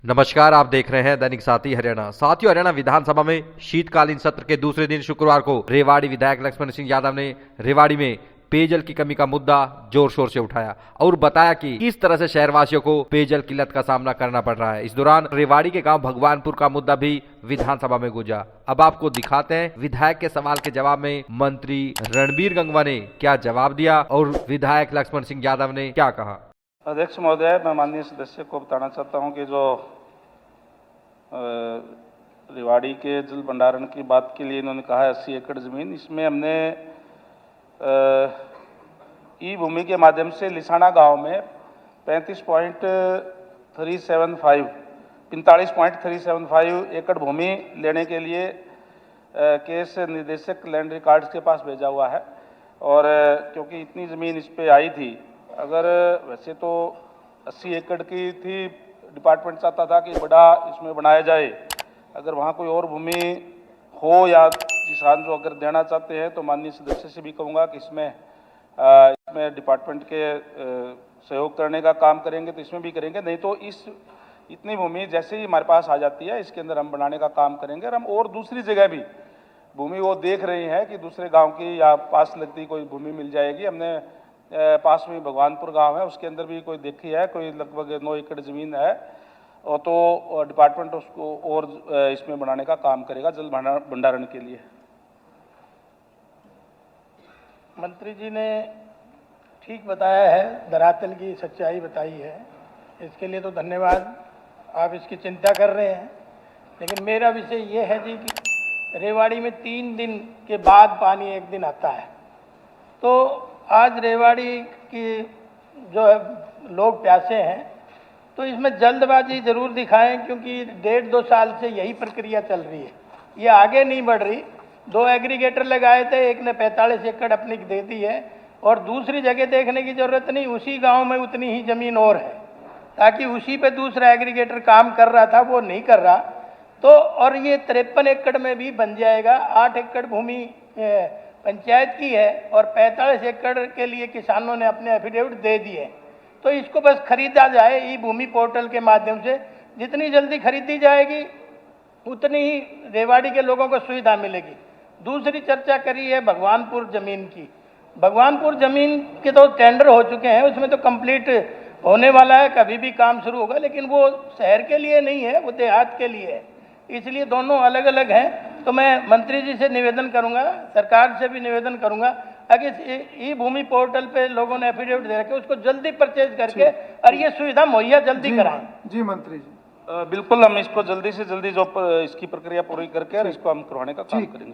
नमस्कार, आप देख रहे हैं दैनिक साथी हरियाणा। साथियों, हरियाणा विधानसभा में शीतकालीन सत्र के दूसरे दिन शुक्रवार को रेवाड़ी विधायक लक्ष्मण सिंह यादव ने रेवाड़ी में पेयजल की कमी का मुद्दा जोर शोर से उठाया और बताया कि किस तरह से शहरवासियों को पेयजल किल्लत का सामना करना पड़ रहा है। इस दौरान रेवाड़ी के गांव भगवानपुर का मुद्दा भी विधानसभा में गूंजा। अब आपको दिखाते हैं विधायक के सवाल के जवाब में मंत्री रणबीर गंगवा ने क्या जवाब दिया और विधायक लक्ष्मण सिंह यादव ने क्या कहा। अध्यक्ष महोदय, मैं माननीय सदस्य को बताना चाहता हूं कि जो रेवाड़ी के जल भंडारण की बात के लिए इन्होंने कहा है 80 एकड़ ज़मीन, इसमें हमने ई भूमि के माध्यम से लिसाना गांव में 45.375 एकड़ भूमि लेने के लिए केस निदेशक लैंड रिकॉर्ड्स के पास भेजा हुआ है। और क्योंकि इतनी ज़मीन इस पे आई थी, अगर वैसे तो 80 एकड़ की थी, डिपार्टमेंट चाहता था कि बड़ा इसमें बनाया जाए। अगर वहाँ कोई और भूमि हो या किसान जो अगर देना चाहते हैं तो माननीय सदस्य से भी कहूँगा कि इसमें डिपार्टमेंट के सहयोग करने का काम करेंगे तो इसमें भी करेंगे, नहीं तो इतनी भूमि जैसे ही हमारे पास आ जाती है इसके अंदर हम बनाने का काम करेंगे। और हम और दूसरी जगह भी भूमि वो देख रहे हैं कि दूसरे गाँव की या पास लगती कोई भूमि मिल जाएगी। हमने पास में भगवानपुर गांव है, उसके अंदर भी कोई देखी है, कोई लगभग 9 एकड़ ज़मीन है, और तो डिपार्टमेंट उसको और इसमें बनाने का काम करेगा जल भंडारण के लिए। मंत्री जी ने ठीक बताया है, धरातल की सच्चाई बताई है, इसके लिए तो धन्यवाद। आप इसकी चिंता कर रहे हैं, लेकिन मेरा विषय ये है जी कि रेवाड़ी में 3 दिन के बाद पानी एक दिन आता है। तो आज रेवाड़ी की जो है लोग प्यासे हैं, तो इसमें जल्दबाजी ज़रूर दिखाएं, क्योंकि 1.5-2 साल से यही प्रक्रिया चल रही है, ये आगे नहीं बढ़ रही। 2 एग्रीगेटर लगाए थे, एक ने 45 एकड़ अपनी दे दी है और दूसरी जगह देखने की ज़रूरत नहीं, उसी गांव में उतनी ही ज़मीन और है, ताकि उसी पे दूसरा एग्रीगेटर काम कर रहा था, वो नहीं कर रहा। तो और ये 53 एकड़ में भी बन जाएगा। 8 एकड़ भूमि पंचायत की है और 45 एकड़ के लिए किसानों ने अपने एफिडेविट दे दिए। तो इसको बस खरीदा जाए ई भूमि पोर्टल के माध्यम से। जितनी जल्दी खरीदी जाएगी उतनी ही रेवाड़ी के लोगों को सुविधा मिलेगी। दूसरी चर्चा करी है भगवानपुर ज़मीन की। भगवानपुर ज़मीन के तो टेंडर हो चुके हैं, उसमें तो कंप्लीट होने वाला है, कभी भी काम शुरू होगा, लेकिन वो शहर के लिए नहीं है, वो देहात के लिए है, इसलिए दोनों अलग अलग हैं। तो मैं मंत्री जी से निवेदन करूंगा, सरकार से भी निवेदन करूंगा, अगर ई भूमि पोर्टल पे लोगों ने एफिडेविट दे रखे उसको जल्दी परचेज करके और ये सुविधा मुहैया जल्दी कराएं। जी मंत्री जी, बिल्कुल हम इसको जल्दी से जल्दी जो इसकी प्रक्रिया पूरी करके और इसको हम करवाने का काम करेंगे।